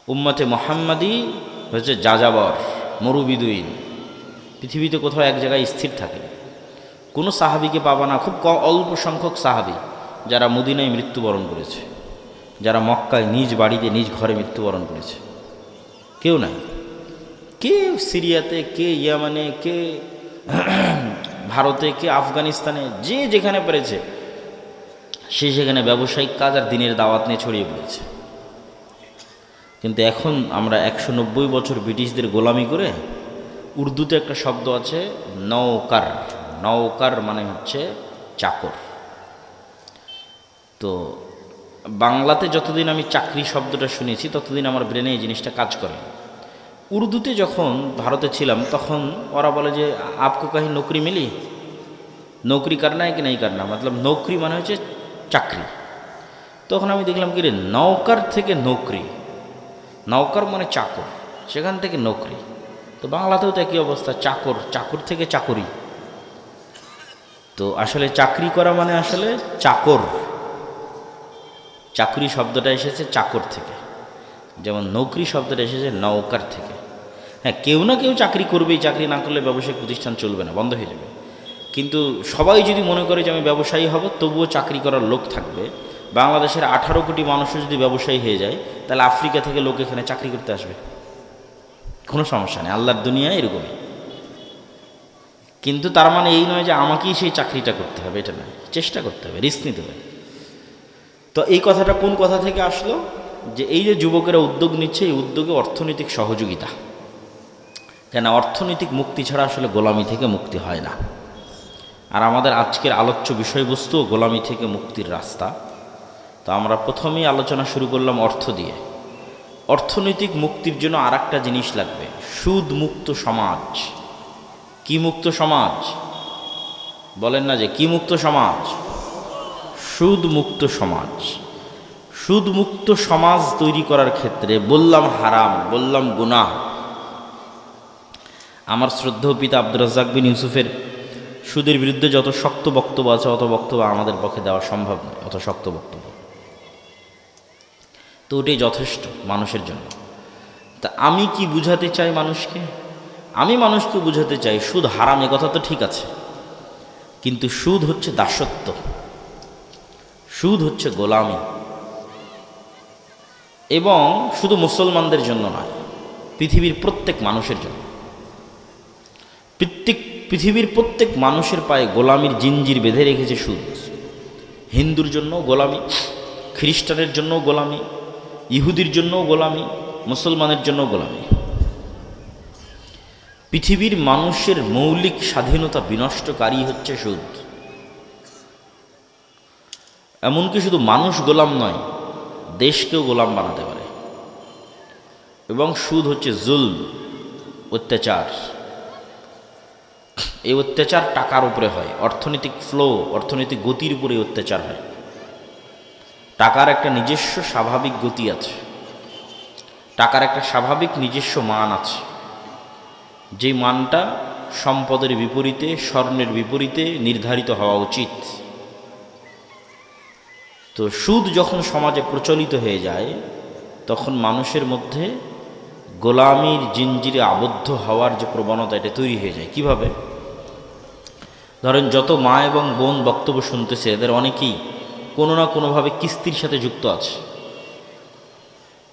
উম্মতে মুহাম্মাদি হচ্ছে যাযাবর, মরুবিদুইন। পৃথিবীতে কোথাও এক জায়গায় স্থির থাকে কোনো সাহাবিকে পাবা না, খুব অল্প সংখ্যক সাহাবি যারা মদিনায় মৃত্যুবরণ করেছে, যারা মক্কায় নিজ বাড়িতে নিজ ঘরে মৃত্যুবরণ করেছে, কেউ নাই। কে সিরিয়াতে, কে ইয়ামানে, কে ভারতে, কে আফগানিস্তানে, যে যেখানে পেরেছে সে সেখানে ব্যবসায়িক কাজ আর দিনের দাওয়াত নিয়ে ছড়িয়ে পড়েছে। কিন্তু এখন আমরা 190 বছর ব্রিটিশদের গোলামি করে, উর্দুতে একটা শব্দ আছে নৌকার, নৌকার মানে হচ্ছে চাকর। তো বাংলাতে যতদিন আমি চাকরি শব্দটা শুনেছি ততদিন আমার ব্রেনে এই জিনিসটা কাজ করে। উর্দুতে যখন ভারতে ছিলাম তখন ওরা বলে যে আপকো কাহি নৌকরি মিলি, নৌকরি করনা है कि नहीं करना, मतलब নৌকরি মানে হচ্ছে চাকরি। তখন আমি দেখলাম কি রে, নৌকার থেকে নৌকরি, নৌকার মানে চাকর, সেখান থেকে নৌকরি। তো বাংলাতেও তো একই অবস্থা, চাকর, চাকর থেকে চাকরি। তো আসলে চাকরি করা মানে আসলে চাকর, চাকরি শব্দটা এসেছে চাকর থেকে, যেমন নৌকরি শব্দটা এসেছে নৌকার থেকে। হ্যাঁ, কেউ না কেউ চাকরি করবেই, চাকরি না করলে ব্যবসায়িক প্রতিষ্ঠান চলবে না, বন্ধ হয়ে যাবে। কিন্তু সবাই যদি মনে করে যে আমি ব্যবসায়ী হব, তবুও চাকরি করার লোক থাকবে। বাংলাদেশের 18 কোটি মানুষও যদি ব্যবসায়ী হয়ে যায়, তাহলে আফ্রিকা থেকে লোক এখানে চাকরি করতে আসবে, কোনো সমস্যা নেই। আল্লাহর দুনিয়া এরকমই। কিন্তু তার মানে এই নয় যে আমাকেই সেই চাকরিটা করতে হবে, এটা নয়, চেষ্টা করতে হবে, রিস্ক নিতে হবে। তো এই কথাটা কোন কথা থেকে আসলো, যে এই যে যুবকেরা উদ্যোগ নিচ্ছে, এই উদ্যোগে অর্থনৈতিক সহযোগিতা। কেন, অর্থনৈতিক মুক্তি ছাড়া আসলে গোলামি থেকে মুক্তি হয় না। আর আমাদের আজকের আলোচ্য বিষয়বস্তু গোলামি থেকে মুক্তির রাস্তা। তো আমরা প্রথমেই আলোচনা শুরু করলাম অর্থ দিয়ে। অর্থনৈতিক মুক্তির জন্য আর একটা জিনিস লাগবে, সুদ মুক্ত সমাজ। কি মুক্ত সমাজ বলেন না, যে কি মুক্ত সমাজ? সুদ মুক্ত সমাজ। সুদ মুক্ত সমাজ তৈরি করার ক্ষেত্রে বললাম হারাম, বললাম গুনাহ। আমার শ্রদ্ধেয় পিতা আব্দুর রাজ্জাক বিন ইউসুফের সুদের বিরুদ্ধে যত শক্ত বক্তব্য আছে, অত বক্তব্য আমাদের পক্ষে দেওয়া সম্ভব নয়, অত শক্ত বক্তব্য। তো ওটাই যথেষ্ট মানুষের জন্য। তা আমি কি বুঝাতে চাই মানুষকে? আমি মানুষকে বুঝাতে চাই সুদ হারাম, এ কথা তো ঠিক আছে, কিন্তু সুদ হচ্ছে দাসত্ব, সুদ হচ্ছে গোলামি। এবং শুধু মুসলমানদের জন্য নয়, পৃথিবীর প্রত্যেক মানুষের জন্য। পৃথিবীর প্রত্যেক মানুষের পায়ে গোলামির জিঞ্জির বেঁধে রেখেছে সুদ। হিন্দুর জন্য গোলামি, খ্রিস্টানের জন্য গোলামি, ইহুদির জন্য গোলামি, মুসলমানের জন্য গোলামি। পৃথিবীর মানুষের মৌলিক স্বাধীনতা বিনষ্টকারী হচ্ছে সুদ। এমনকি শুধু মানুষ গোলাম নয়, দেশকেও গোলাম বানাতে পারে। এবং সুদ হচ্ছে জুলম, অত্যাচার। এই অত্যাচার টাকার উপরে হয়, অর্থনৈতিক ফ্লো, অর্থনৈতিক গতির উপরে অত্যাচার হয়। টাকার একটা নিজস্ব স্বাভাবিক গতি আছে, টাকার একটা স্বাভাবিক নিজস্ব মান আছে, যে মানটা সম্পদের বিপরীতে, স্বর্ণের বিপরীতে নির্ধারিত হওয়া উচিত। তো সুদ যখন সমাজে প্রচলিত হয়ে যায়, তখন মানুষের মধ্যে গোলামির জিঞ্জিরে আবদ্ধ হওয়ার যে প্রবণতা, এটা তৈরি হয়ে যায়। কিভাবে? ধরেন, যত মা এবং বোন বক্তব্য শুনতেছে, এদের অনেকেই কোনো না কোনোভাবে কিস্তির সাথে যুক্ত আছে।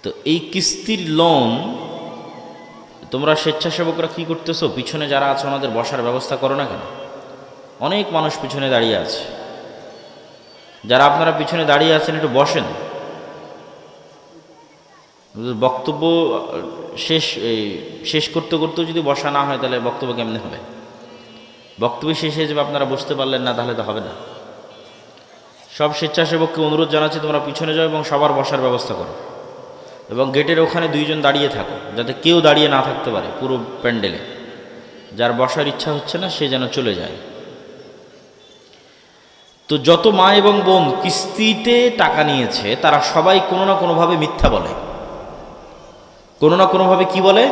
তো এই কিস্তির লোন, তোমরা স্বেচ্ছাসেবকরা কী করতেছো? পিছনে যারা আছে ওনাদের বসার ব্যবস্থা করো না কেন? অনেক মানুষ পিছনে দাঁড়িয়ে আছে। যারা আপনারা পিছনে দাঁড়িয়ে আছেন, একটু বসেন। বক্তব্য শেষ করতে করতেও যদি বসা না হয়, তাহলে বক্তব্য কেমনে হবে? বক্তব্য শেষ হয়ে যাবে, আপনারা বুঝতে পারলেন না, তাহলে তো হবে না। সব স্বেচ্ছাসেবককে অনুরোধ জানাচ্ছি, তোমরা পিছনে যাও এবং সবার বসার ব্যবস্থা করো। এবং গেটের ওখানে 2 জন দাঁড়িয়ে থাকো, যাতে কেউ দাঁড়িয়ে না থাকতে পারে পুরো প্যান্ডেলে। যার বসার ইচ্ছা হচ্ছে না, সে যেন চলে যায়। তো যত মা এবং বোন কিস্তিতে টাকা নিয়েছে, তারা সবাই কোনো না কোনোভাবে মিথ্যা বলে। কোনো না কোনোভাবে কি বলে?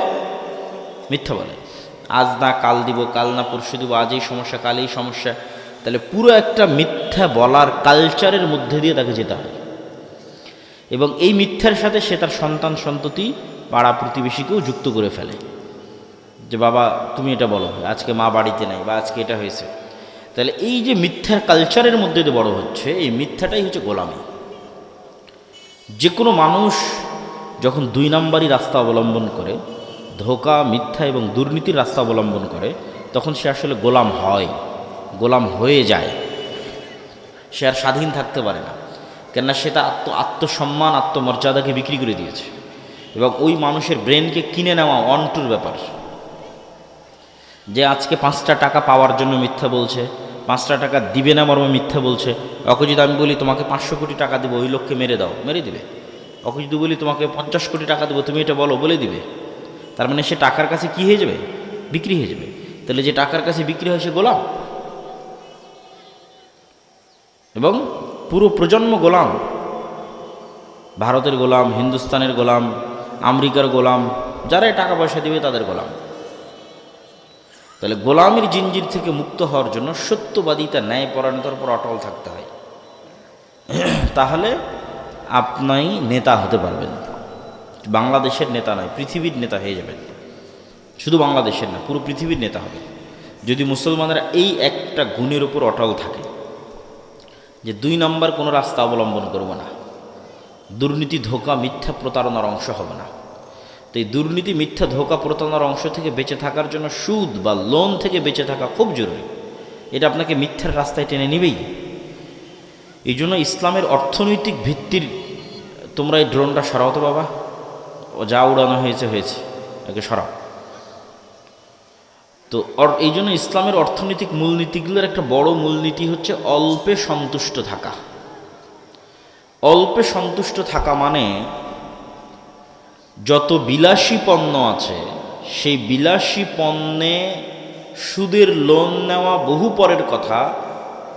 মিথ্যা বলে। আজ না কাল দিব, কাল না পরশু দিব, আজ এই সমস্যা, কাল এই সমস্যা। তাহলে পুরো একটা মিথ্যা বলার কালচারের মধ্যে দিয়ে তাকে যেতে হয়। এবং এই মিথ্যার সাথে সে তার সন্তান সন্ততি পাড়া প্রতিবেশীকেও যুক্ত করে ফেলে যে বাবা তুমি এটা বলো, আজকে মা বাড়িতে নাই বা আজকে এটা হয়েছে। তাহলে এই যে মিথ্যার কালচারের মধ্যে যে বড় হচ্ছে, এই মিথ্যাটাই হচ্ছে গোলামি। যে কোনো মানুষ যখন 2 নম্বরই রাস্তা অবলম্বন করে, ধোঁকা, মিথ্যা এবং দুর্নীতির রাস্তা অবলম্বন করে, তখন সে আসলে গোলাম হয়, গোলাম হয়ে যায়। সে আর স্বাধীন থাকতে পারে না, কেননা সে তার আত্মসম্মান, আত্মমর্যাদাকে বিক্রি করে দিয়েছে। এবং ওই মানুষের ব্রেনকে কিনে নেওয়া অন্টুর ব্যাপার। যে আজকে 5টা টাকা পাওয়ার জন্য মিথ্যা বলছে, 5টা টাকা দিবে না মর্মে মিথ্যা বলছে। ওকে যদি আমি বলি তোমাকে 500 কোটি টাকা দেবো, ওই লোককে মেরে দাও, মেরে দিবে। ওকে যদি বলি তোমাকে 50 কোটি টাকা দেবো, তুমি এটা বলো, বলে দিবে। তার মানে সে টাকার কাছে কি হয়ে যাবে? বিক্রি হয়ে যাবে। তাহলে যে টাকার কাছে বিক্রি হয় সে গোলাম, এবং পুরো প্রজন্ম গোলাম। ভারতের গোলাম, হিন্দুস্তানের গোলাম, আমেরিকার গোলাম, যারাই টাকা পয়সা দিবে তাদের গোলাম। তাহলে গোলামির জিঞ্জির থেকে মুক্ত হওয়ার জন্য সত্যবাদিতা, ন্যায়পরায়ণতার উপর অটল থাকতে হয়। তাহলে আপনি নেতা হতে পারবেন। বাংলাদেশের নেতা নয়, পৃথিবীর নেতা হয়ে যাবেন। শুধু বাংলাদেশের না, পুরো পৃথিবীর নেতা হবে যদি মুসলমানরা এই একটা গুণের উপর অটল থাকে, যে 2 নম্বর কোনো রাস্তা অবলম্বন করব না, দুর্নীতি, ধোঁকা, মিথ্যা, প্রতারণার অংশ হবে না। তো এই দুর্নীতি, মিথ্যা, ধোঁকা, প্রতারণার অংশ থেকে বেঁচে থাকার জন্য সুদ বা লোন থেকে বেঁচে থাকা খুব জরুরি। এটা আপনাকে মিথ্যার রাস্তায় টেনে নেবেই। এই জন্য ইসলামের অর্থনৈতিক ভিত্তির, তোমরা এই ড্রোনটা সরাও তো বাবা, ও যা উড়ানো হয়েছে হয়েছে, একে সরাও। তো এই জন্য ইসলামের অর্থনৈতিক মূলনীতিগুলোর একটা বড় মূলনীতি হচ্ছে অল্পে সন্তুষ্ট থাকা। অল্পে সন্তুষ্ট থাকা মানে যত বিলাসী পণ্য আছে, সেই বিলাসী পণ্যে সুদের লোন নেওয়া বহু পরের কথা,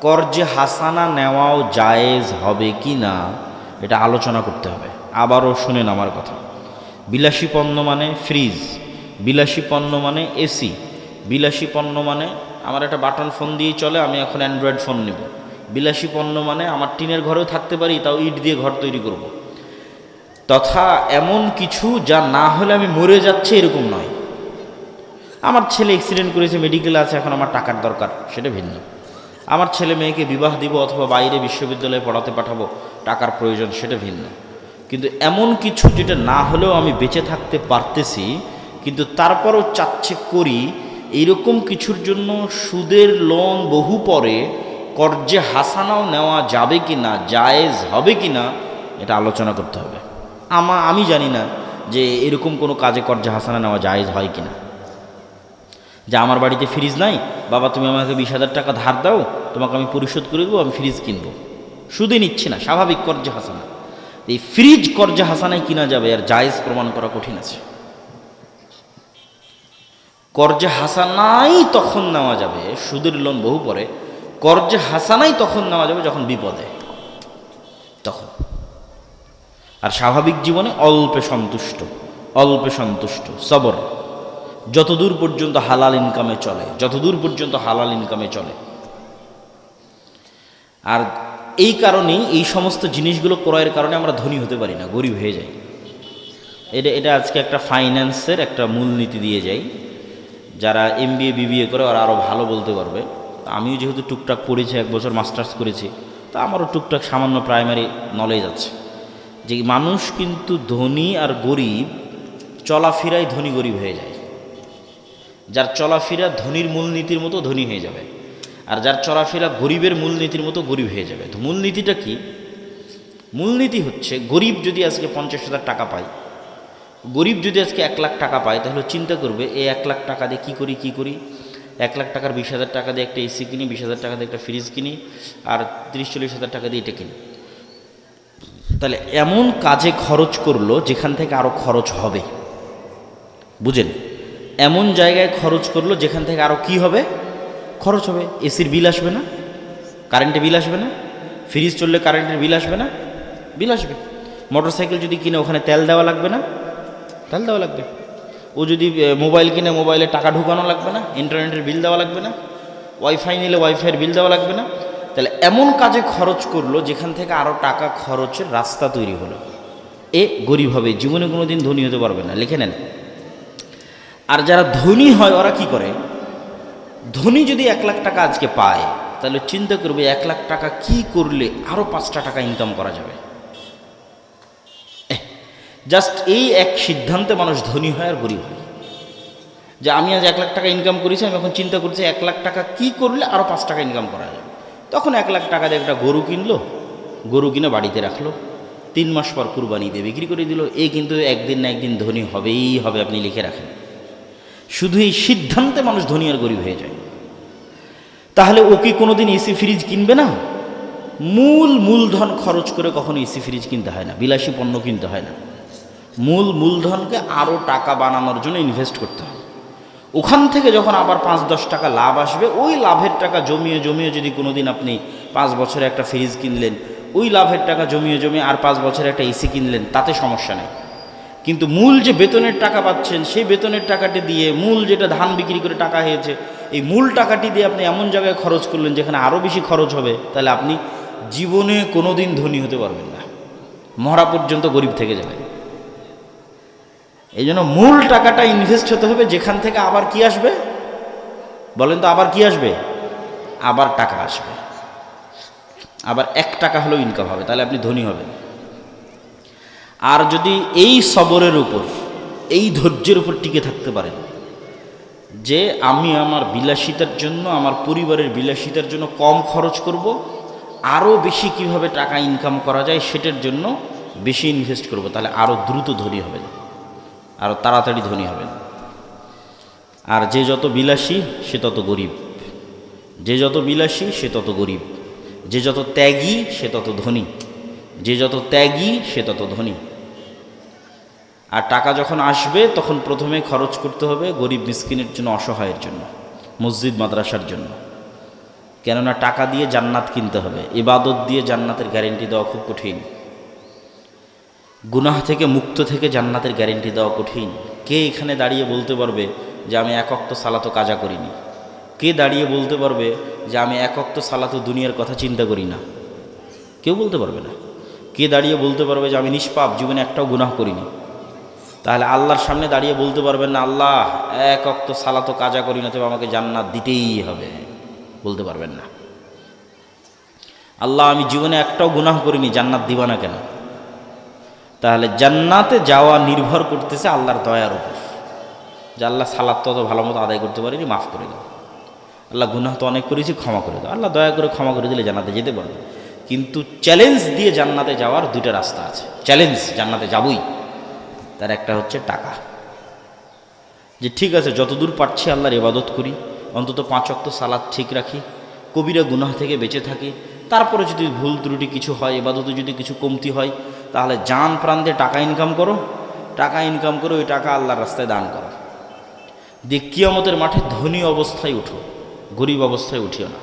কর্জে হাসানা নেওয়াও জায়েজ হবে কি না এটা আলোচনা করতে হবে। আবারও শুনেন আমার কথা। বিলাসী পণ্য মানে ফ্রিজ, বিলাসী পণ্য মানে এসি, বিলাসী পণ্য মানে আমার একটা বাটন ফোন দিয়েই চলে, আমি এখন অ্যান্ড্রয়েড ফোন নেব। বিলাসী পণ্য মানে আমার টিনের ঘরেও থাকতে পারি, তাও ইট দিয়ে ঘর তৈরি করব। তথা এমন কিছু যা না হলে আমি মরে যাচ্ছে এরকম নয়। আমার ছেলে অ্যাক্সিডেন্ট করেছে, মেডিকেলে আছে, এখন আমার টাকার দরকার, সেটা ভিন্ন। আমার ছেলে মেয়েকে বিবাহ দিব অথবা বাইরে বিশ্ববিদ্যালয়ে পড়াতে পাঠাবো, টাকার প্রয়োজন, সেটা ভিন্ন। কিন্তু এমন কিছু যেটা না হলেও আমি বেঁচে থাকতে পারতেছি, কিন্তু তারপরও চাচ্ছে করি, এইরকম কিছুর জন্য সুদের লোন বহু পরে কর্জে হাসানাও নেওয়া যাবে কি না, জায়েজ হবে কি না, এটা আলোচনা করতে হবে। আমি জানি না যে এরকম কোনো কাজে কর্জে হাসানা নেওয়া জায়েজ হয় কি না। যে আমার বাড়িতে ফ্রিজ নাই, বাবা তুমি আমাকে 20,000 টাকা ধার দাও, তোমাকে আমি পরিশোধ করে দেবো, আমি ফ্রিজ কিনবো। সুদে নিচ্ছি না, স্বাভাবিক কর্জে হাসানা। এই ফ্রিজ কর্জে হাসানায় কিনা যাবে, আর জায়েজ প্রমাণ করা কঠিন আছে। কর্জে হাসানাই তখন নেওয়া যাবে, সুদের লোন বহু পরে, কর্জে হাসানাই তখন নেওয়া যাবে যখন বিপদে, তখন। আর স্বাভাবিক জীবনে অল্পে সন্তুষ্ট, অল্পে সন্তুষ্ট, সবর, যতদূর পর্যন্ত হালাল ইনকামে চলে, যতদূর পর্যন্ত হালাল ইনকামে চলে। আর এই কারণেই এই সমস্ত জিনিসগুলো ক্রয়ের কারণে আমরা ধনী হতে পারি না, গরিব হয়ে যাই। এটা আজকে একটা ফাইন্যান্সের একটা মূলনীতি দিয়ে যাই। যারা MBA BBA করে ওরা আরও ভালো বলতে পারবে। আমিও যেহেতু টুকটাক পড়েছি, 1 বছর মাস্টার্স করেছি, তা আমারও টুকটাক সামান্য প্রাইমারি নলেজ আছে যে মানুষ কিন্তু ধনী আর গরিব চলাফেরায় ধনী গরিব হয়ে যায়। যার চলাফেরা ধনীর মূলনীতির মতো ধনী হয়ে যাবে, আর যার চলাফেরা গরিবের মূলনীতির মতো গরিব হয়ে যাবে। তো মূলনীতিটা কি? মূলনীতি হচ্ছে গরিব যদি আজকে 50,000 টাকা পায়, গরিব যদি আজকে 1 লাখ টাকা পায়, তাহলে চিন্তা করবে এই 1 লাখ টাকা দিয়ে কী করি। 1 লাখ টাকার 20,000 টাকা দিয়ে একটা এসি কিনি, 20,000 টাকা দিয়ে একটা ফ্রিজ কিনি, আর 30-40 হাজার টাকা দিয়ে এটা কিনি। তাহলে এমন কাজে খরচ করলো যেখান থেকে আরও খরচ হবে, বুঝেন? এমন জায়গায় খরচ করলো যেখান থেকে আরও কি হবে, খরচ হবে। এসির বিল আসবে না, কারেন্টে বিল আসবে না, ফ্রিজ চললে কারেন্টের বিল আসবে না, বিল আসবে। মোটরসাইকেল যদি কিনে ওখানে তেল দেওয়া লাগবে না, তেল দেওয়া লাগবে। ও যদি মোবাইল কিনে মোবাইলে টাকা ঢুকানো লাগবে না, ইন্টারনেটের বিল দেওয়া লাগবে না, ওয়াইফাই নিলে ওয়াইফাইয়ের বিল দেওয়া লাগবে না। তাহলে এমন কাজে খরচ করলো যেখান থেকে আরও টাকা খরচের রাস্তা তৈরি হলো। এ গরিব হবে, জীবনে কোনো দিন ধনী হতে পারবে না, লিখে নেন। আর যারা ধনী হয় ওরা কি করে, ধনী যদি 1 লাখ টাকা আজকে পায়, তাহলে চিন্তা করবে 1 লাখ টাকা কি করলে আরও 5টা টাকা ইনকাম করা যাবে। জাস্ট এই এক সিদ্ধান্তে মানুষ ধনী হয় আর গরিব হয়, যে আমি আজ 1 লাখ টাকা ইনকাম করেছি, আমি এখন চিন্তা করছি 1 লাখ টাকা কি করলে আরও 5 টাকা ইনকাম করা যাবে। তখন 1 লাখ টাকা দিয়ে একটা গরু কিনলো, গরু কিনে বাড়িতে রাখলো, 3 মাস পর কুরবানি দিয়ে বিক্রি করে দিল। এই কিন্তু একদিন না একদিন ধনী হবেই হবে, আপনি লিখে রাখেন। শুধু এই সিদ্ধান্তে মানুষ ধনী আর গরিব হয়ে যায়। তাহলে ও কি কোনোদিন এসি ফ্রিজ কিনবে না? মূলধন খরচ করে কখনো এসি ফ্রিজ কিনতে হয় না, বিলাসী পণ্য কিনতে হয় না। মূলধনকে আরও টাকা বানানোর জন্য ইনভেস্ট করতে হয়। ওখান থেকে যখন আবার 5-10 টাকা লাভ আসবে, ওই লাভের টাকা জমিয়ে জমিয়ে যদি কোনোদিন আপনি 5 বছরে একটা ফ্রিজ কিনলেন, ওই লাভের টাকা জমিয়ে জমিয়ে আর 5 বছরে একটা এসি কিনলেন, তাতে সমস্যা নেই। কিন্তু মূল যে বেতনের টাকা পাচ্ছেন, সেই বেতনের টাকাটি দিয়ে মূল যেটা ধান বিক্রি করে টাকা হয়েছে, এই মূল টাকাটি দিয়ে আপনি এমন জায়গায় খরচ করলেন যেখানে আরও বেশি খরচ হবে, তাহলে আপনি জীবনে কোনো দিন ধনী হতে পারবেন না, মরা পর্যন্ত গরিব থেকে যাবেন। এই জন্য মূল টাকাটা ইনভেস্ট হতে হবে, যেখান থেকে আবার কি আসবে বলেন তো, আবার কি আসবে? আবার টাকা আসবে, আবার 1 টাকা হলেও ইনকাম হবে, তাহলে আপনি ধনী হবেন। আর যদি এই সবরের উপর, এই ধৈর্যের উপর টিকে থাকতে পারেন, যে আমি আমার বিলাসিতার জন্য, আমার পরিবারের বিলাসিতার জন্য কম খরচ করব, আরও বেশি কিভাবে টাকা ইনকাম করা যায় সেটার জন্য বেশি ইনভেস্ট করব, তাহলে আরও দ্রুত ধনী হবেন, আরও তাড়াতাড়ি ধনী হবেন। আর যে যত বিলাসী সে তত গরিব, যে যত বিলাসী সে তত গরিব, যে যত ত্যাগী সে তত ধনী, যে যত ত্যাগী সে তত ধনী। আর টাকা যখন আসবে তখন প্রথমে খরচ করতে হবে গরিব মিসকিনের জন্য, অসহায়ের জন্য, মসজিদ মাদ্রাসার জন্য। কেননা টাকা দিয়ে জান্নাত কিনতে হবে, ইবাদত দিয়ে জান্নাতের গ্যারেন্টি দেওয়া খুব কঠিন, গুনাহ থেকে মুক্ত থেকে জান্নাতের গ্যারেন্টি দেওয়া কঠিন। কে এখানে দাঁড়িয়ে বলতে পারবে যে আমি 1 ওয়াক্ত সালাতও কাজা করিনি? কে দাঁড়িয়ে বলতে পারবে যে আমি 1 ওয়াক্ত সালাতও দুনিয়ার কথা চিন্তা করি না? কেউ বলতে পারবে না। কে দাঁড়িয়ে বলতে পারবে যে আমি নিষ্পাপ, জীবনে একটাও গুনাহ করিনি? তাহলে আল্লাহর সামনে দাঁড়িয়ে বলতে পারবেন না আল্লাহ 1 ওয়াক্ত সালাতও কাজা করি না, তবে আমাকে জান্নাত দিতেই হবে, বলতে পারবেন না। আল্লাহ আমি জীবনে একটাও গুনাহ করিনি, জান্নাত দিবা না কেন? তাহলে জান্নাতে যাওয়া নির্ভর করতেছে আল্লাহর দয়ার উপর, যে আল্লাহ সালাত তো ভালো মতো আদায় করতে পারিনি, মাফ করে দাও। আল্লাহ গুনাহ তো অনেক করেছি, ক্ষমা করে দাও। আল্লাহ দয়া করে ক্ষমা করে দিলে জান্নাতে যেতে পারবে। কিন্তু চ্যালেঞ্জ দিয়ে জান্নাতে যাওয়ার 2টা রাস্তা আছে। চ্যালেঞ্জ, জান্নাতে যাবই, তার একটা হচ্ছে টাকা। যে ঠিক আছে যতদূর পারছি আল্লাহর ইবাদত করি, অন্তত 5 ওয়াক্ত সালাত ঠিক রাখি, কবিরা গুনাহ থেকে বেঁচে থাকি, তারপরে যদি ভুল ত্রুটি কিছু হয়, ইবাদতে যদি কিছু কমতি হয়, তাহলে জান প্রাণ দিয়ে টাকা ইনকাম করো, টাকা ইনকাম করে ওই টাকা আল্লাহর রাস্তায় দান করো। দিয়ে কিয়ামতের মাঠে ধনী অবস্থায় উঠো, গরিব অবস্থায় উঠিও না।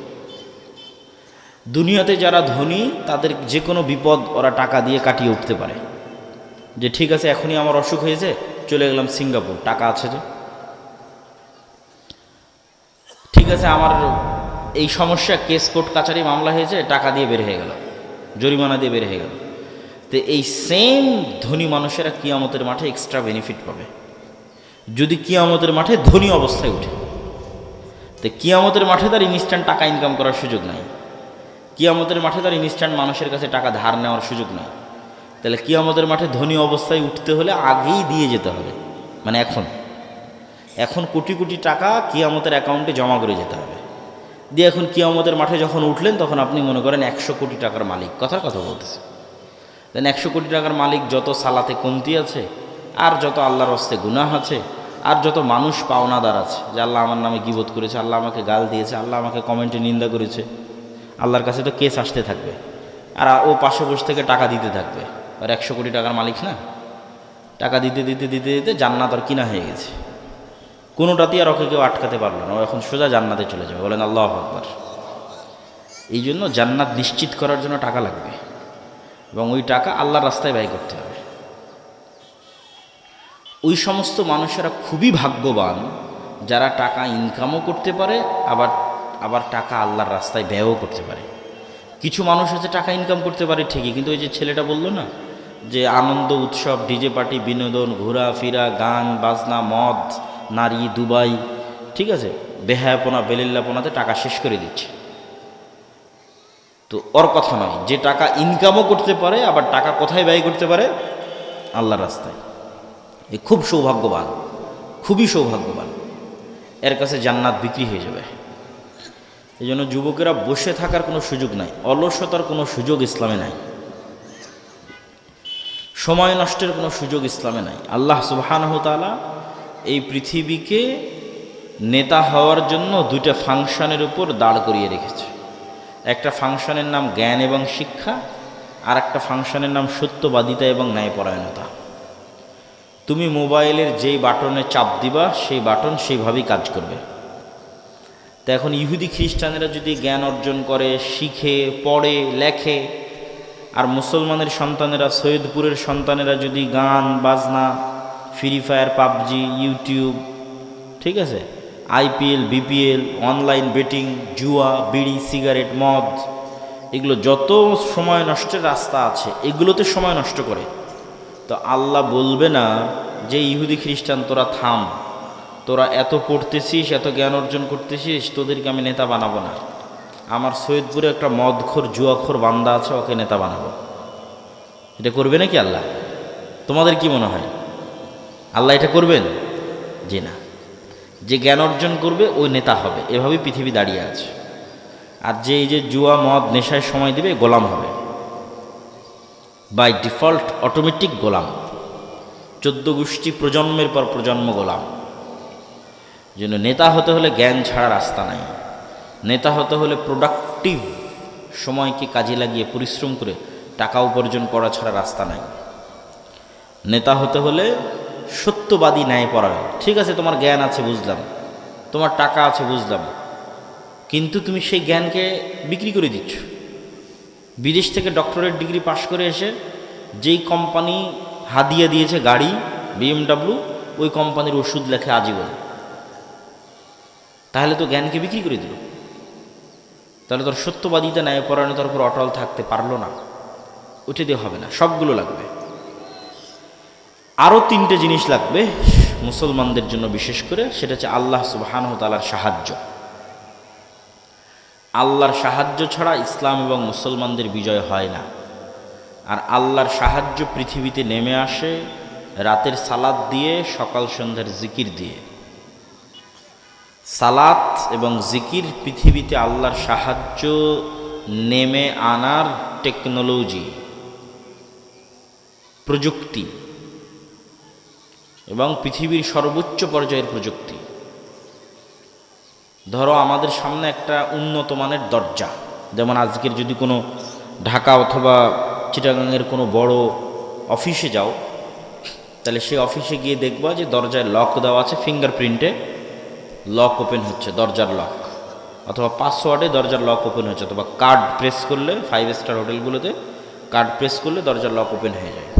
দুনিয়াতে যারা ধনী তাদের যে কোনো বিপদ ওরা টাকা দিয়ে কাটিয়ে উঠতে পারে। যে ঠিক আছে এখনই আমার অসুখ হয়েছে, চলে গেলাম সিঙ্গাপুর, টাকা আছে যে। ঠিক আছে আমার এই সমস্যা, কেস কোর্ট কাচারি মামলা হয়েছে, টাকা দিয়ে বের হয়ে গেল, জরিমানা দিয়ে বের হয়ে গেল। তো এই সেম ধনী মানুষেরা কিয়ামতের মাঠে এক্সট্রা বেনিফিট পাবে যদি কিয়ামতের মাঠে ধনী অবস্থায় উঠে। তো কিয়ামতের মাঠে তার ইনস্ট্যান্ট টাকা ইনকাম করার সুযোগ নাই, কিয়ামতের মাঠে তার ইনস্ট্যান্ট মানুষের কাছে টাকা ধার নেওয়ার সুযোগ নাই। তাহলে কিয়ামতের মাঠে ধনী অবস্থায় উঠতে হলে আগেই দিয়ে যেতে হবে, মানে এখন কোটি কোটি টাকা কিয়ামতের অ্যাকাউন্টে জমা করে যেতে হবে। দিয়ে এখন কিয়ামতের মাঠে যখন উঠলেন তখন আপনি মনে করেন 100 কোটি টাকার মালিক, কথার কথা বলতেছে। দেন 100 কোটি টাকার মালিক, যত সালাতে কমতি আছে, আর যত আল্লাহর হস্তে গুনাহ আছে, আর যত মানুষ পাওনাদার আছে, যে আল্লাহ আমার নামে গীবত করেছে, আল্লাহ আমাকে গাল দিয়েছে, আল্লাহ আমাকে কমেন্টে নিন্দা করেছে, আল্লাহর কাছে তো কেস আসতে থাকবে। আর ও পাশে বসে থেকে টাকা দিতে থাকবে। আর 100 কোটি টাকার মালিক না, টাকা দিতে দিতে দিতে দিতে জান্নাত আর কিনা হয়ে গেছে। কোনোটাতেই আর ওকে কেউ আটকাতে পারলো না, ও এখন সোজা জান্নাতে চলে যাবে। বলেন আল্লাহু আকবার। এই জন্য জান্নাত নিশ্চিত করার জন্য টাকা লাগবে, এবং ওই টাকা আল্লাহর রাস্তায় ব্যয় করতে হবে। ওই সমস্ত মানুষেরা খুবই ভাগ্যবান যারা টাকা ইনকামও করতে পারে, আবার টাকা আল্লাহর রাস্তায় ব্যয়ও করতে পারে। কিছু মানুষ আছে টাকা ইনকাম করতে পারে ঠিকই, কিন্তু ওই যে ছেলেটা বললো না যে আনন্দ উৎসব, ডিজে পার্টি, বিনোদন, ঘোরাফেরা, গান বাজনা, মদ, নারী, দুবাই, ঠিক আছে, বেহায়াপনা বেলিল্লাপনাতে টাকা শেষ করে দিচ্ছে। তো ওর কথা নয়, যে টাকা ইনকামও করতে পারে, আবার টাকা কোথায় ব্যয় করতে পারে? আল্লাহর রাস্তায়। এ খুব সৌভাগ্যবান, খুবই সৌভাগ্যবান। এর কাছে জান্নাত বিক্রি হয়ে যাবে। এই জন্য যুবকেরা বসে থাকার কোনো সুযোগ নাই, অলসতার কোনো সুযোগ ইসলামে নাই, সময় নষ্টের কোনো সুযোগ ইসলামে নাই। আল্লাহ সুবহানাহু ওয়া তাআলা এই পৃথিবীকে নেতা হওয়ার জন্য দুইটা ফাংশনের উপর দাঁড় করিয়ে রেখেছে। একটা ফাংশনের নাম জ্ঞান এবং শিক্ষা, আর একটা ফাংশনের নাম সত্যবাদিতা এবং ন্যায়পরায়ণতা। তুমি মোবাইলের যেই বাটনে চাপ দিবা, সেই বাটন সেইভাবেই কাজ করবে। তো এখন ইহুদি খ্রিস্টানেরা যদি জ্ঞান অর্জন করে, শিখে, পড়ে, লেখে, আর মুসলমানের সন্তানেরা, সৈয়দপুরের সন্তানেরা যদি গান বাজনা, ফ্রি ফায়ার, পাবজি, ইউটিউব, ঠিক আছে, আইপিএল, বিপিএল, অনলাইন বেটিং, জুয়া, বিড়ি, সিগারেট, মদ, এগুলো যত সময় নষ্টের রাস্তা আছে, এগুলোতে সময় নষ্ট করে, তো আল্লাহ বলবে না যে ইহুদি খ্রিস্টান তোরা থাম, তোরা এত পড়তেছিস, এত জ্ঞান অর্জন করতেছিস, তোদেরকে আমি নেতা বানাবো না। আমার সৈয়দপুরে একটা মদখোর, জুয়াখোর বান্দা আছে, ওকে নেতা বানাবো। এটা করবে নাকি আল্লাহ? তোমাদের কি মনে হয় আল্লাহ এটা করবেন? জি না। যে জ্ঞান অর্জন করবে ওই নেতা হবে, এভাবেই পৃথিবী দাঁড়িয়ে আছে। আর যে এই যে জুয়া, মদ, নেশায় সময় দিবে, গোলাম হবে, বাই ডিফল্ট অটোমেটিক গোলাম। 14 গোষ্ঠী প্রজন্মের পর প্রজন্ম গোলাম। জন্য নেতা হতে হলে জ্ঞান ছাড়া রাস্তা নাই। নেতা হতে হলে প্রোডাক্টিভ, সময়কে কাজে লাগিয়ে পরিশ্রম করে টাকা উপার্জন করা ছাড়া রাস্তা নাই। নেতা হতে হলে সত্যবাদী, ন্যায়পরায়ণ। ঠিক আছে, তোমার জ্ঞান আছে বুঝলাম, তোমার টাকা আছে বুঝলাম, কিন্তু তুমি সেই জ্ঞানকে বিক্রি করে দিচ্ছ। বিদেশ থেকে ডক্টরেট ডিগ্রি পাশ করে এসে যেই কোম্পানি হাদিয়া দিয়েছে গাড়ি, BMW, ওই কোম্পানির ওষুধ লেখে আজীবন। তাহলে তো জ্ঞানকে বিক্রি করে দিল। তাহলে তোর সত্যবাদিতা, ন্যায়পরায়ণতার উপর অটল থাকতে পারলো না। ওইটা দিয়ে হবে না, সবগুলো লাগবে। আরও 3টে জিনিস লাগবে মুসলমানদের জন্য বিশেষ করে, সেটা হচ্ছে আল্লাহ সুবহানাহু ওয়া তাআলার সাহায্য। আল্লাহর সাহায্য ছাড়া ইসলাম এবং মুসলমানদের বিজয় হয় না। আর আল্লাহর সাহায্য পৃথিবীতে নেমে আসে রাতের সালাত দিয়ে, সকাল সন্ধ্যার জিকির দিয়ে। সালাত এবং জিকির পৃথিবীতে আল্লাহর সাহায্য নেমে আনার টেকনোলজি, প্রযুক্তি, এবং পৃথিবীর সর্বোচ্চ পর্যায়ের প্রযুক্তি। ধরো আমাদের সামনে একটা উন্নত মানের দরজা, যেমন আজকের যদি কোনো ঢাকা অথবা চিটাগাংয়ের কোনো বড় অফিসে যাও, তাহলে সেই অফিসে গিয়ে দেখবা যে দরজায় লক দেওয়া আছে, ফিঙ্গারপ্রিন্টে লক ওপেন হচ্ছে, দরজার লক, অথবা পাসওয়ার্ডে দরজার লক ওপেন হচ্ছে, অথবা কার্ড প্রেস করলে, 5 স্টার হোটেলগুলোতে কার্ড প্রেস করলে দরজার লক ওপেন হয়ে যায়।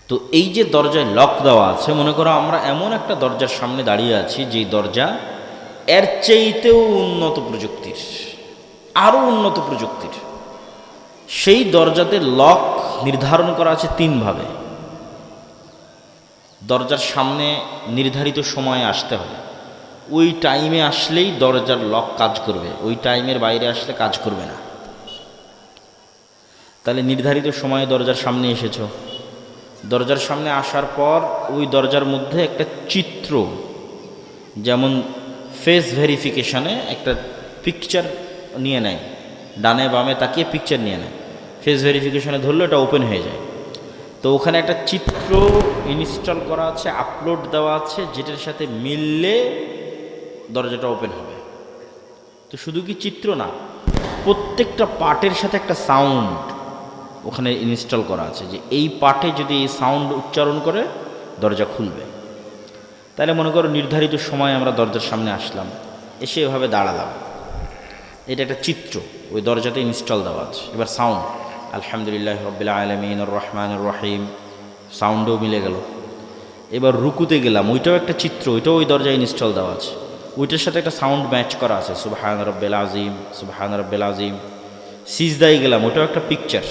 তো এই যে দরজায় লক দেওয়া আছে, মনে করো আমরা এমন একটা দরজার সামনে দাঁড়িয়ে আছি, যেই দরজা এর চাইতেও উন্নত প্রযুক্তির, আরও উন্নত প্রযুক্তির। সেই দরজাতে লক নির্ধারণ করা আছে 3 ভাবে। দরজার সামনে নির্ধারিত সময়ে আসতে হবে, ওই টাইমে আসলেই দরজার লক কাজ করবে, ওই টাইমের বাইরে আসলে কাজ করবে না। তাহলে নির্ধারিত সময়ে দরজার সামনে এসেছো, দরজার সামনে আসার পর ওই দরজার মধ্যে একটা চিত্র, যেমন ফেস ভেরিফিকেশানে একটা পিকচার নিয়ে নেয়, ডানে বামে তাকিয়ে পিকচার নিয়ে নেয়, ফেস ভেরিফিকেশানে ধরলে এটা ওপেন হয়ে যায়। তো ওখানে একটা চিত্র ইনস্টল করা আছে, আপলোড দেওয়া আছে, যেটার সাথে মিললে দরজাটা ওপেন হবে। তো শুধু কি চিত্র না, প্রত্যেকটা পার্টের সাথে একটা সাউন্ড ওখানে ইনস্টল করা আছে, যে এই পার্টে যদি এই সাউন্ড উচ্চারণ করে দরজা খুলবে। তাহলে মনে করো নির্ধারিত সময় আমরা দরজার সামনে আসলাম, এসে এভাবে দাঁড়ালাম, এটা একটা চিত্র ওই দরজাতে ইনস্টল দেওয়া আছে। এবার সাউন্ড, আলহামদুলিল্লাহ রাব্বিল আলামিন আর রহমানির রহিম, সাউন্ডও মিলে গেল। এবার রুকুতে গেলাম, ওইটাও একটা চিত্র, ওইটাও ওই দরজায় ইনস্টল দেওয়া আছে, ওইটার সাথে একটা সাউন্ড ম্যাচ করা আছে, সুবহান রাব্বিল আযীম, সুবহান রাব্বিল আযীম। সিজদায় গেলাম, ওটাও একটা পিকচার,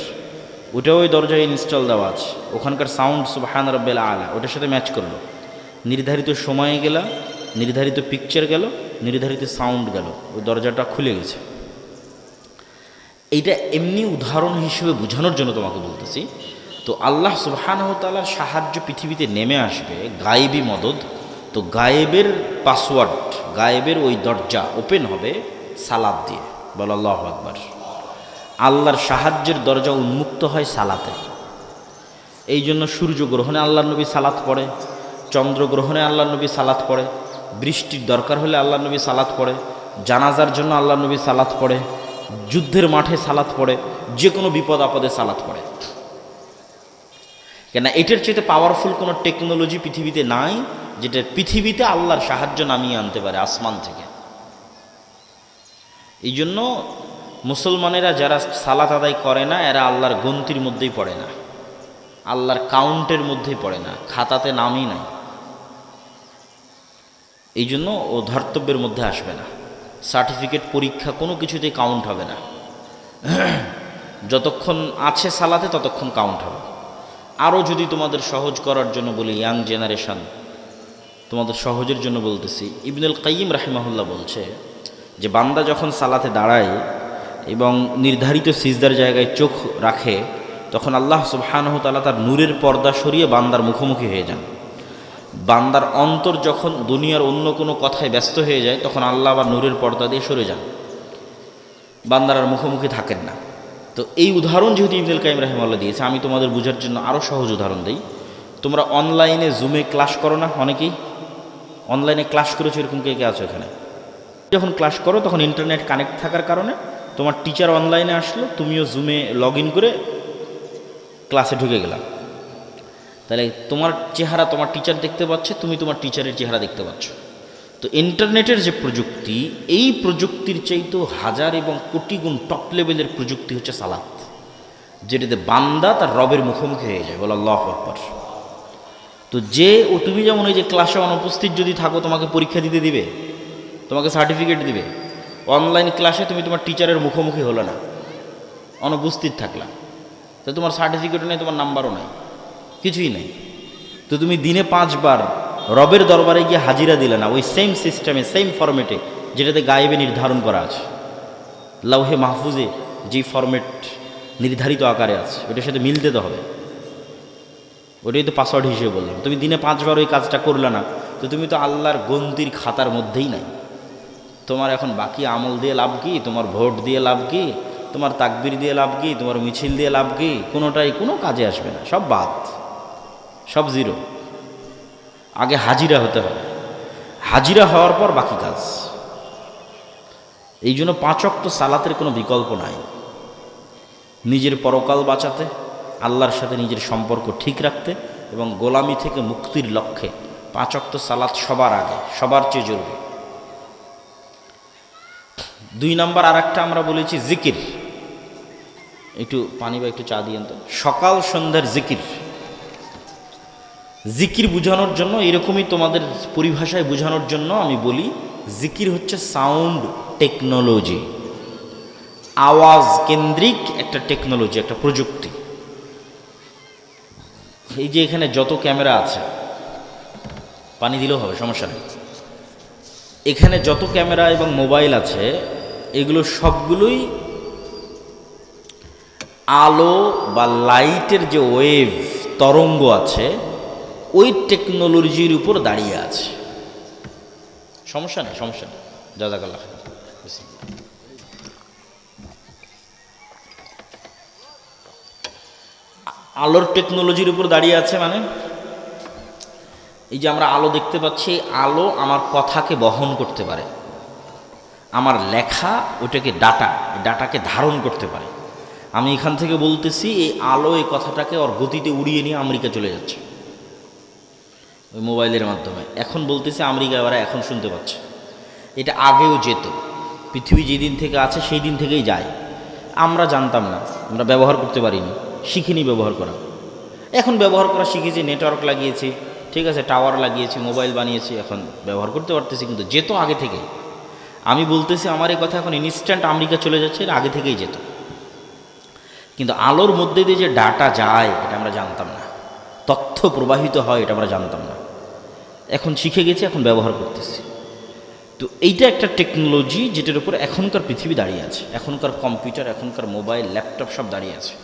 ওটাও ওই দরজায় ইনস্টল দেওয়া আছে, ওখানকার সাউন্ড সুবহান রাব্বিল আলা ওটার সাথে ম্যাচ করলো, নির্ধারিত সময়ে গেলা, নির্ধারিত পিকচার গেল, নির্ধারিত সাউন্ড গেল, ওই দরজাটা খুলে গেছে। এইটা এমনি উদাহরণ হিসেবে বোঝানোর জন্য তোমাকে বলতেছি। তো আল্লাহ সুবহানাহু ওয়া তাআলার সাহায্য পৃথিবীতে নেমে আসবে, গায়েবী মদদ। তো গায়েবের পাসওয়ার্ড, গায়েবের ওই দরজা ওপেন হবে সালাত দিয়ে। বল আল্লাহু আকবার। আল্লাহর সাহায্যের দরজা উন্মুক্ত হয় সালাতে। এই জন্য সূর্যগ্রহণে আল্লাহর নবী সালাত পড়ে, চন্দ্রগ্রহণে আল্লাহর নবী সালাত পড়ে, বৃষ্টির দরকার হলে আল্লাহর নবী সালাত পড়ে, জানাজার জন্য আল্লাহর নবী সালাত পড়ে, যুদ্ধের মাঠে সালাত পড়ে, যে কোনো বিপদ আপদে সালাত পড়ে। কেন এটার চেয়ে পাওয়ারফুল কোনো টেকনোলজি পৃথিবীতে নাই যেটা পৃথিবীতে আল্লাহর সাহায্য নামিয়ে আনতে পারে আসমান থেকে। এই জন্য মুসলমানেরা যারা সালাত আদায় করে না এরা আল্লাহর গন্তির মধ্যেই পড়ে না, আল্লাহর কাউন্টের মধ্যেই পড়ে না, খাতাতে নামই নাই। এই জন্য ও ধর্তব্যের মধ্যে আসবে না, সার্টিফিকেট পরীক্ষা কোনো কিছুতেই কাউন্ট হবে না। যতক্ষণ আছে সালাতে ততক্ষণ কাউন্ট হবে। আরও যদি তোমাদের সহজ করার জন্য বলি, ইয়াং জেনারেশন, তোমাদের সহজের জন্য বলতেছি, ইবনুল কাইয়িম রাহিমাহুল্লাহ বলছে যে বান্দা যখন সালাতে দাঁড়ায় এবং নির্ধারিত সিজদার জায়গায় চোখ রাখে তখন আল্লাহ সুবহানাহু ওয়া তাআলা তার নূরের পর্দা সরিয়ে বান্দার মুখোমুখি হয়ে যান। বান্দার অন্তর যখন দুনিয়ার অন্য কোনো কথায় ব্যস্ত হয়ে যায় তখন আল্লাহ আবার নূরের পর্দা দিয়ে সরে যান, বান্দার আর মুখোমুখি থাকেন না। তো এই উদাহরণ যেহেতু ইবনুল কাইয়িম রাহিমাহুল্লাহ দিয়েছে, আমি তোমাদের বোঝার জন্য আরও সহজ উদাহরণ দিই। তোমরা অনলাইনে জুমে ক্লাস করো না? অনেকেই অনলাইনে ক্লাস করেছো, এরকম কে কে আছো এখানে? যখন ক্লাস করো তখন ইন্টারনেট কানেক্ট থাকার কারণে তোমার টিচার অনলাইনে আসলো, তুমিও জুমে লগ ইন করে ক্লাসে ঢুকে গেলাম। তাহলে তোমার চেহারা তোমার টিচার দেখতে পাচ্ছে, তুমি তোমার টিচারের চেহারা দেখতে পাচ্ছ। তো ইন্টারনেটের যে প্রযুক্তি, এই প্রযুক্তির চাইতেও হাজার এবং কোটি গুণ টপ লেভেলের প্রযুক্তি হচ্ছে সালাত, যেটাতে বান্দা তার রবের মুখোমুখি হয়ে যায়। বল আল্লাহু আকবার। তো তুমি যেমন এই যে ক্লাসে অনুপস্থিত যদি থাকো তোমাকে পরীক্ষা দিতে দিবে, তোমাকে সার্টিফিকেট দিবে। অনলাইন ক্লাসে তুমি তোমার টিচারের মুখোমুখি হলো না, অনুপস্থিত থাকলা, তো তোমার সার্টিফিকেটও নেই, তোমার নাম্বারও নাই, কিছুই নেই। তো তুমি দিনে 5 বার রবের দরবারে গিয়ে হাজিরা দিলে না, ওই সেম সিস্টেমে, সেম ফরম্যাটে যেটাতে গায়েবে নির্ধারণ করা আছে, লাউহে মাহফুজে যেই ফরম্যাট নির্ধারিত আকারে আছে ওটার সাথে মিলতে তো হবে। ওটাই তো পাসওয়ার্ড হিসেবে বললাম। তুমি দিনে 5 বার ওই কাজটা করলে না, তো তুমি তো আল্লাহর গন্তির খাতার মধ্যেই নাই। তোমার এখন বাকি আমল দিয়ে লাভ কি? তোমার ভোট দিয়ে লাভ কি? তোমার তাকবীর দিয়ে লাভ কি? তোমার মিছিল দিয়ে লাভ কি? কোনোটাই কোনো কাজে আসবে না, সব বাদ, সব জিরো। আগে হাজিরা হতে হবে, হাজিরা হওয়ার পর বাকি কাজ। এই জন্য 5 ওয়াক্ত সালাতের কোনো বিকল্প নাই। নিজের পরকাল বাঁচাতে, আল্লাহর সাথে নিজের সম্পর্ক ঠিক রাখতে এবং গোলামি থেকে মুক্তির লক্ষ্যে 5 ওয়াক্ত সালাত সবার আগে, সবার চেয়ে জরুরি। 2 নম্বর আর একটা আমরা বলেছি জিকির। একটু পানি বা একটু চা দিয়েন তো। সকাল সন্ধ্যার জিকির, জিকির বোঝানোর জন্য, এরকমই তোমাদের পরিভাষায় বোঝানোর জন্য আমি বলি জিকির হচ্ছে সাউন্ড টেকনোলজি, আওয়াজ কেন্দ্রিক একটা টেকনোলজি, একটা প্রযুক্তি। এই যে এখানে যত ক্যামেরা আছে, পানি দিলেও হবে, সমস্যা নেই। এখানে যত ক্যামেরা এবং মোবাইল আছে এগুলো সবগুলোই আলো বা লাইটের যে ওয়েভ, তরঙ্গ আছে, ওই টেকনোলজির উপর দাঁড়িয়ে আছে। সমস্যা নেই, সমস্যা নেই, জাযাকাল্লাহ। আলোর টেকনোলজির উপর দাঁড়িয়ে আছে মানে এই যে আমরা আলো দেখতে পাচ্ছি, আলো আমার কথাকে বহন করতে পারে, আমার লেখা ওটাকে ডাটাকে ধারণ করতে পারে। আমি এখান থেকে বলতেছি, এই আলো এই কথাটাকে ওর গতিতে উড়িয়ে নিয়ে আমেরিকা চলে যাচ্ছে ওই মোবাইলের মাধ্যমে। এখন বলতেছি আমেরিকায় ওরা এখন শুনতে পাচ্ছে। এটা আগেও যেত, পৃথিবী যেদিন থেকে আছে সেই দিন থেকেই যায়। আমরা জানতাম না, আমরা ব্যবহার করতে পারিনি, শিখিনি ব্যবহার করা। এখন ব্যবহার করা শিখেছি, নেটওয়ার্ক লাগিয়েছি, ঠিক আছে, টাওয়ার লাগিয়েছি, মোবাইল বানিয়েছি, এখন ব্যবহার করতে পারতেছি। কিন্তু যেত আগে থেকে। আমি বলতেছি আমার এই কথা এখন ইনস্ট্যান্ট আমেরিকা চলে যাচ্ছে, এর আগে থেকেই যেত। কিন্তু আলোর মধ্যে দিয়ে যে ডাটা যায় এটা আমরা জানতাম না, তথ্য প্রবাহিত হয় এটা আমরা জানতাম না। এখন শিখে গেছি, এখন ব্যবহার করতেছি। তো এইটা একটা টেকনোলজি যেটার উপর এখনকার পৃথিবী দাঁড়িয়ে আছে, এখনকার কম্পিউটার, এখনকার মোবাইল, ল্যাপটপ সব দাঁড়িয়ে আছে।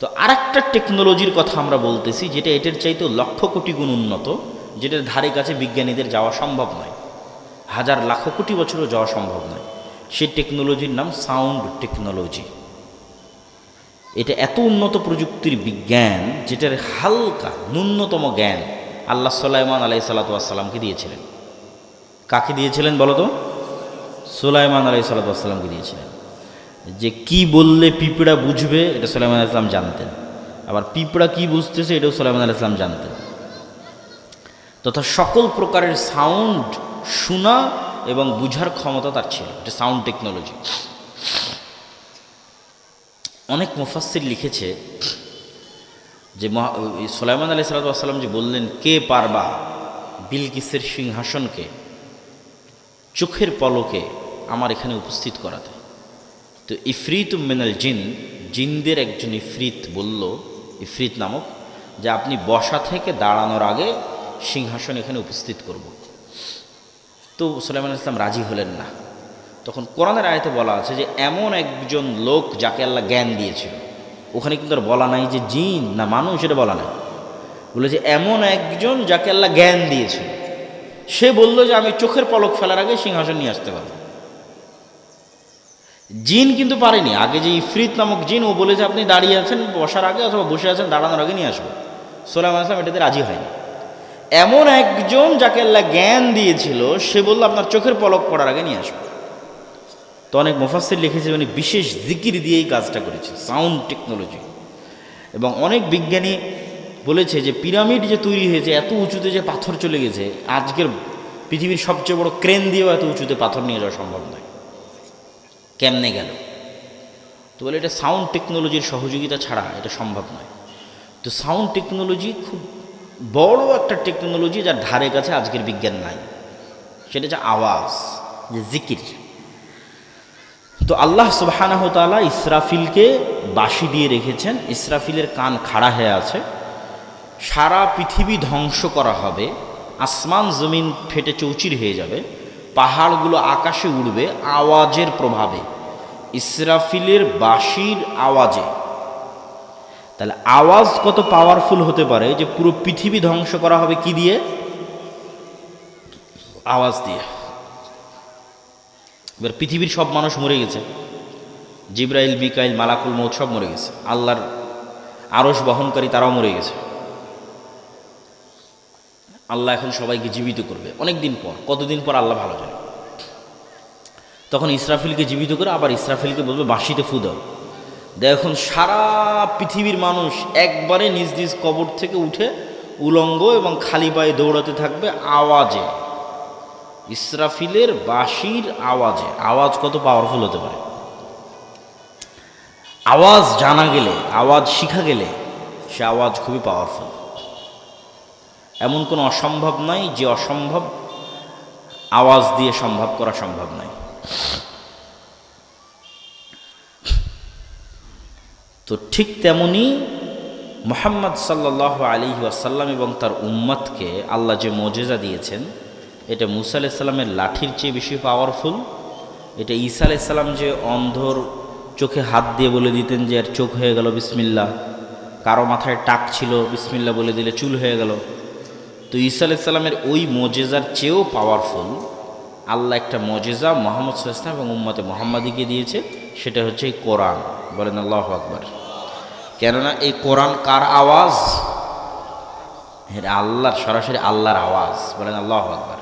তো আরেকটা টেকনোলজির কথা আমরা বলতেছি যেটা এটার চাইতেও লক্ষ কোটি গুণ উন্নত, যেটার ধারে কাছে বিজ্ঞানীদের যাওয়া সম্ভব নয়, হাজার লাখ কোটি বছরও যাওয়া সম্ভব নয়। সেই টেকনোলজির নাম সাউন্ড টেকনোলজি। এটা এত উন্নত প্রযুক্তির বিজ্ঞান যেটার হালকা ন্যূনতম জ্ঞান আল্লাহ সুলাইমান আলাইহিসসালামকে দিয়েছিলেন। কাকে দিয়েছিলেন বলো তো? সুলাইমান আলাইহিসসালামকে দিয়েছিলেন। যে কি বললে পিঁপড়া বুঝবে এটা সুলাইমান আলাইহিস সালাম জানতেন, আবার পিঁপড়া কি বুঝতেছে এটাও সুলাইমান আলাইহিস সালাম জানতেন, তথা সকল প্রকারের সাউন্ড শোনা এবং বুঝার ক্ষমতা তার ছিল। এটা সাউন্ড টেকনোলজি। অনেক মুফাসসির লিখেছে যে সুলাইমান আলাইহিসসালাম যে বললেন কে পারবা বিলকিসের সিংহাসনকে চোখের পলকে আমার এখানে উপস্থিত করাতে, তো ইফরিত মিনাল জিন, জিনদের একজন ইফরিত বলল, ইফরিত নামক, যে আপনি বসা থেকে দাঁড়ানোর আগে সিংহাসন এখানে উপস্থিত করব। তো সুলাইমান আলাইহিস সালাম রাজি হলেন না। তখন কোরআনের আয়াতে বলা আছে যে এমন একজন লোক যাকে আল্লাহ জ্ঞান দিয়েছিল, ওখানে কিন্তু আর বলা নাই যে জিন না মানুষ, এটা বলা নাই, বলে যে এমন একজন যাকে আল্লাহ জ্ঞান দিয়েছিল, সে বলল যে আমি চোখের পলক ফেলার আগে সিংহাসন নিয়ে আসতে পারবো। জিন কিন্তু পারেনি। আগে যে ইফরিত নামক জিন, ও বলে যে আপনি দাঁড়িয়ে আছেন বসার আগে অথবা বসে আছেন দাঁড়ানোর আগে নিয়ে আসবো। সুলাইমান আলাইহিস সালাম এটাতে রাজি হয়নি। এমন একজন যাকে আল্লাহ জ্ঞান দিয়েছিল সে বলল আপনার চোখের পলক পড়ার আগে নিয়ে আসবো। তো অনেক মুফাসসির লিখেছে উনি বিশেষ জিকির দিয়ে এই কাজটা করেছে, সাউন্ড টেকনোলজি। এবং অনেক বিজ্ঞানী বলেছে যে পিরামিড যে তৈরি হয়েছে এত উঁচুতে যে পাথর চলে গেছে, আজকের পৃথিবীর সবচেয়ে বড় ক্রেন দিয়েও এত উঁচুতে পাথর নিয়ে যাওয়া সম্ভব নয়। কেমনে গেল? তো বলে এটা সাউন্ড টেকনোলজির সহযোগিতা ছাড়া এটা সম্ভব নয়। তো সাউন্ড টেকনোলজি খুব বড় একটা টেকনোলজি যার ধারে কাছে আজকের বিজ্ঞান নাই, সেটা হচ্ছে আওয়াজ, যে জিকির। তো আল্লাহ সুবহানাহু ওয়া তাআলা ইসরাফিলকে বাঁশি দিয়ে রেখেছেন। ইসরাফিলের কান খাড়া হয়ে আছে। সারা পৃথিবী ধ্বংস করা হবে, আসমান জমিন ফেটে চৌচির হয়ে যাবে, পাহাড়গুলো আকাশে উড়বে আওয়াজের প্রভাবে, ইসরাফিলের বাঁশির আওয়াজে। তাহলে আওয়াজ কত পাওয়ারফুল হতে পারে যে পুরো পৃথিবী ধ্বংস করা হবে কি দিয়ে? আওয়াজ দিয়ে। এবার পৃথিবীর সব মানুষ মরে গেছে, জিব্রাইল, মিকাইল, মালাকুল মৌত সব মরে গেছে, আল্লাহর আরশ বহনকারী তারাও মরে গেছে। আল্লাহ এখন সবাইকে জীবিত করবে অনেক দিন পর, কতদিন পর আল্লাহ ভালো জানে। তখন ইসরাফিলকে জীবিত করে আবার ইসরাফিলকে বলবে বাঁশিতে ফু দাও। এখন সারা পৃথিবীর মানুষ একবারে নিজ নিজ কবর থেকে উঠে উলঙ্গ এবং খালি পায়ে দৌড়াতে থাকবে আওয়াজে, ইসরাফিলের বাঁশির আওয়াজে। আওয়াজ কত পাওয়ারফুল হতে পারে! আওয়াজ জানা গেলে, আওয়াজ শিখা গেলে সে আওয়াজ খুবই পাওয়ারফুল। এমন কোনো অসম্ভব নাই যে অসম্ভব আওয়াজ দিয়ে সম্ভব করা সম্ভব নয়। তো ঠিক তেমনি মুহাম্মদ সাল্লাল্লাহু আলাইহি ওয়াসাল্লাম এবং তার উম্মতকে আল্লাহ যে মুজিজা দিয়েছেন, এটা মুসা আলাইহিস সালামের লাঠির চেয়ে বেশি পাওয়ারফুল। এটা ঈসা আলাইহিস সালাম যে অন্ধর চোখে হাত দিয়ে বলে দিতেন যে এর চোখ হয়ে গেল বিসমিল্লাহ, কারো মাথায় টাক ছিল বিসমিল্লাহ বলে দিলে চুল হয়ে গেল। তো ঈসা আলাইহিস সালামের ওই মুজিজার চেয়েও পাওয়ারফুল আল্লাহ একটা মুজিজা মুহাম্মদ সাল্লাল্লাহু আলাইহি ওয়াসাল্লাম এবং উম্মতে মুহাম্মাদিকে দিয়েছে, সেটা হচ্ছে এই কোরআন। বলেন আল্লাহু আকবার। কেননা এই কোরআন কার আওয়াজ? এটা আল্লাহর, সরাসরি আল্লাহর আওয়াজ। বলেন আল্লাহু আকবার।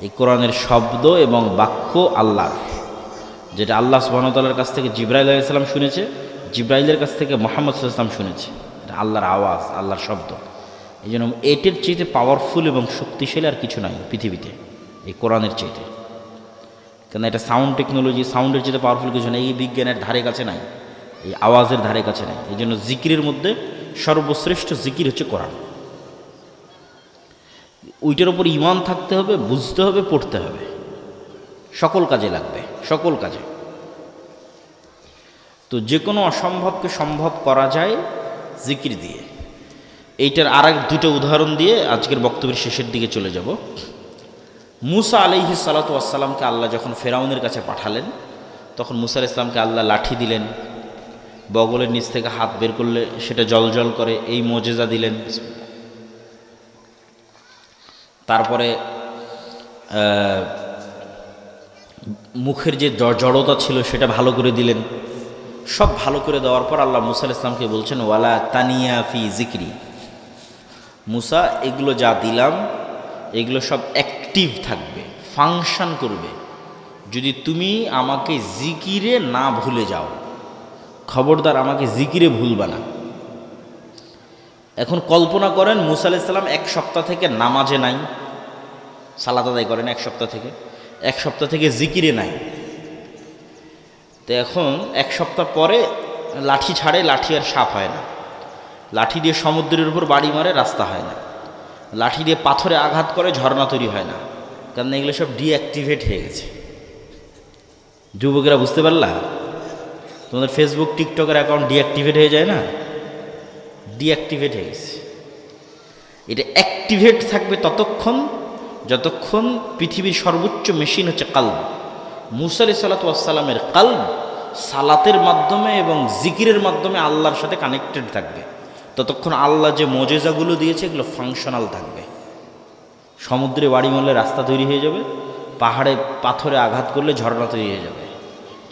এই কোরআনের শব্দ এবং বাক্য আল্লাহর, যেটা আল্লাহ সুবহানাহু ওয়া তাআলার কাছ থেকে জিবরাইল আলাইহিস সালাম শুনেছে, জিবরাইলের কাছ থেকে মুহাম্মদ সাল্লাল্লাহু আলাইহি ওয়াসাল্লাম শুনেছে। এটা আল্লাহর আওয়াজ, আল্লাহর শব্দ। এই জন্য এটির চেয়ে পাওয়ারফুল এবং শক্তিশালী আর কিছু নাই পৃথিবীতে এই কোরআনের চেয়ে। কেন এটা সাউন্ড টেকনোলজি, সাউন্ডের চেয়ে পাওয়ারফুল কিছু নেই, এই বিজ্ঞানের ধারে কাছে নাই, এই আওয়াজের ধারে কাছে নাই। এই জন্য জিকিরের মধ্যে সর্বশ্রেষ্ঠ জিকির হচ্ছে কোরআন। ওইটার ওপর ঈমান থাকতে হবে, বুঝতে হবে, পড়তে হবে, সকল কাজে লাগবে, সকল কাজে। তো যে কোনো অসম্ভবকে সম্ভব করা যায় জিকির দিয়ে। এইটার আর দুটো উদাহরণ দিয়ে আজকের বক্তব্যের শেষের দিকে চলে যাব। মুসা আলাইহিস সালাতু ওয়াসসালামকে আল্লাহ যখন ফেরাউনের কাছে পাঠালেন, তখন মুসা আলাইহিস সালামকে আল্লাহ লাঠি দিলেন, বগলের নিচ থেকে হাত বের করলে সেটা জলজল করে, এই মোজেজা দিলেন। তারপরে মুখের যে জড়তা ছিল সেটা ভালো করে দিলেন। সব ভালো করে দেওয়ার পর আল্লাহ মুসা আলাইহিস সালামকে বলছেন, ওয়ালা তানিয়া ফি জিকরি, মুসা এগুলো যা দিলাম এগুলো সব অ্যাক্টিভ থাকবে, ফাংশন করবে যদি তুমি আমাকে জিকিরে না ভুলে যাও। খবরদার আমাকে জিকিরে ভুলবা না। এখন কল্পনা করেন মুসা আলাইহিস সালাম এক সপ্তাহ থেকে নামাজে নাই, সালাত আদায় করেন এক সপ্তাহ থেকে জিকিরে নাই। তো এখন এক সপ্তাহ পরে লাঠি ছাড়ে, লাঠি আর সাপ হয় না। লাঠি দিয়ে সমুদ্রের উপর বাড়ি মারে, রাস্তা হয় না। লাঠি দিয়ে পাথরে আঘাত করে, ঝর্ণা তৈরি হয় না, কারণ এগুলো সব ডিঅ্যাক্টিভেট হয়ে গেছে। যুবকেরা বুঝতে পারলা? তোমাদের ফেসবুক টিকটকের অ্যাকাউন্ট ডিঅ্যাক্টিভেট হয়ে যায় না? ডিঅ্যাক্টিভেট হয়ে গেছে। এটা অ্যাক্টিভেট থাকবে ততক্ষণ যতক্ষণ পৃথিবীর সর্বোচ্চ মেশিন হচ্ছে কালব। মুসা আলাইহিস সালাতু ওয়াসসালামের কালব সালাতের মাধ্যমে এবং জিকিরের মাধ্যমে আল্লাহর সাথে কানেক্টেড থাকবে, ততক্ষণ আল্লাহ যে মোজেজাগুলো দিয়েছে এগুলো ফাংশনাল থাকবে। সমুদ্রে বাড়ি মারলে রাস্তা তৈরি হয়ে যাবে, পাহাড়ে পাথরে আঘাত করলে ঝর্ণা তৈরি হয়ে যাবে,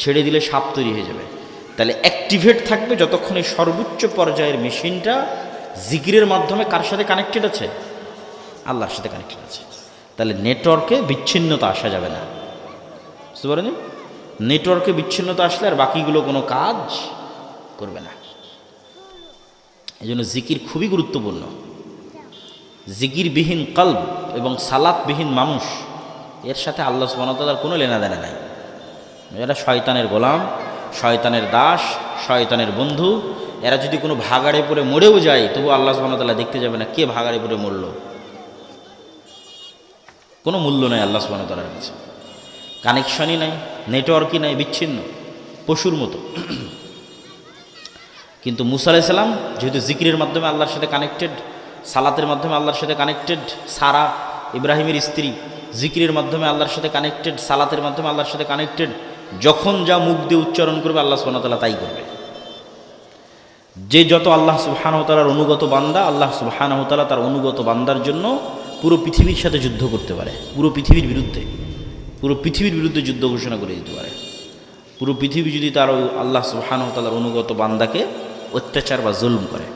ছেড়ে দিলে সাপ তৈরি হয়ে যাবে। তাহলে অ্যাক্টিভেট থাকবে যতক্ষণ এই সর্বোচ্চ পর্যায়ের মেশিনটা জিকিরের মাধ্যমে কার সাথে কানেক্টেড আছে? আল্লাহর সাথে কানেক্টেড আছে। তাহলে নেটওয়ার্কে বিচ্ছিন্নতা আসা যাবে না, বুঝতে পারেন? নেটওয়ার্কে বিচ্ছিন্নতা আসলে আর বাকিগুলো কোনো কাজ করবে না। এই জন্য জিকির খুবই গুরুত্বপূর্ণ। জিকিরবিহীন কলব এবং সালাতবিহীন মানুষ, এর সাথে আল্লাহ সুবহানাহু ওয়া তাআলার কোনো লেনাদেনা নাই। এরা শয়তানের গোলাম, শয়তানের দাস, শয়তানের বন্ধু। এরা যদি কোনো ভাগাড়ে পড়ে মরেও যায়, তবু আল্লাহ সুবহানাহু ওয়া তাআলা দেখতে যাবে না কে ভাগাড়ে পড়ে মরল। কোনো মূল্য নাই আল্লাহ সুবহানাহু ওয়া তাআলার কাছে। কানেকশনই নাই, নেটওয়ার্কই নাই, বিচ্ছিন্ন, পশুর মতো। কিন্তু মুসা আলাইহিস সালাম যেহেতু জিকিরের মাধ্যমে আল্লাহর সাথে কানেক্টেড, সালাতের মাধ্যমে আল্লাহর সাথে কানেক্টেড, সারা ইব্রাহিমের স্ত্রী জিকিরের মাধ্যমে আল্লাহর সাথে কানেক্টেড, সালাতের মাধ্যমে আল্লাহর সাথে কানেক্টেড। যখন যা মুখ দিয়ে উচ্চারণ করবে আল্লাহ সুবহানাহু ওয়া তাআলা তাই করবে। যে যত আল্লাহ সুবহানাহু ওয়া তাআলার অনুগত বান্দা, আল্লাহ সুবহানাহু ওয়া তাআলা তার অনুগত বান্দার জন্য পুরো পৃথিবীর সাথে যুদ্ধ করতে পারে, পুরো পৃথিবীর বিরুদ্ধে যুদ্ধ ঘোষণা করে দিতে পারে। পুরো পৃথিবী যদি তার ওই আল্লাহ সুবহানাহু ওয়া তাআলার অনুগত বান্দাকে অত্যাচার বা জুলম করে।